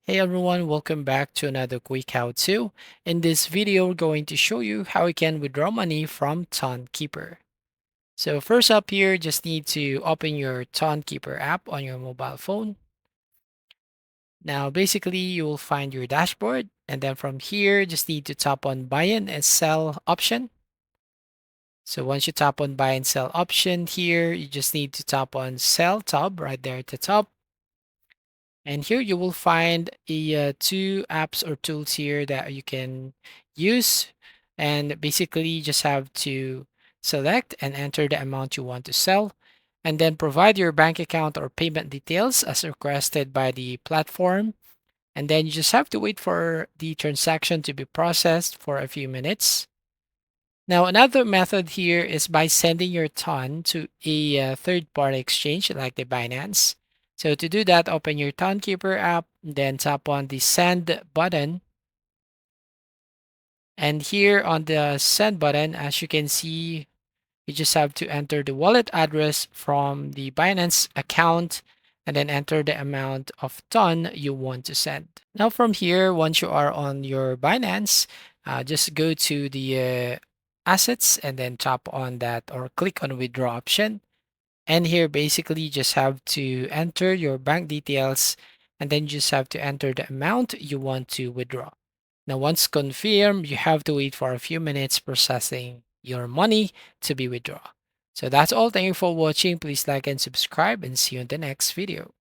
Hey everyone, welcome back to another quick how-to. In this video, we're going to show you how you can withdraw money from Tonkeeper. So first up here, just need to open your Tonkeeper app on your mobile phone. Now basically, you will find your dashboard, and then from here, just need to tap on buy in and sell option. So once you tap on buy and sell option here, you just need to tap on sell tab right there at the top. And here you will find two apps or tools here that you can use. And basically, you just have to select and enter the amount you want to sell, and then provide your bank account or payment details as requested by the platform. And then you just have to wait for the transaction to be processed for a few minutes. Now, another method here is by sending your ton to a third-party exchange like the Binance. So to do that, open your Tonkeeper app, then tap on the send button. And here on the send button, as you can see, you just have to enter the wallet address from the Binance account and then enter the amount of ton you want to send. Now from here, once you are on your Binance, just go to the assets and then tap on that or click on withdraw option. And here basically you just have to enter your bank details and then you just have to enter the amount you want to withdraw. Now, once confirmed, you have to wait for a few minutes processing your money to be withdrawn. So that's all. Thank you for watching. Please like and subscribe and see you in the next video.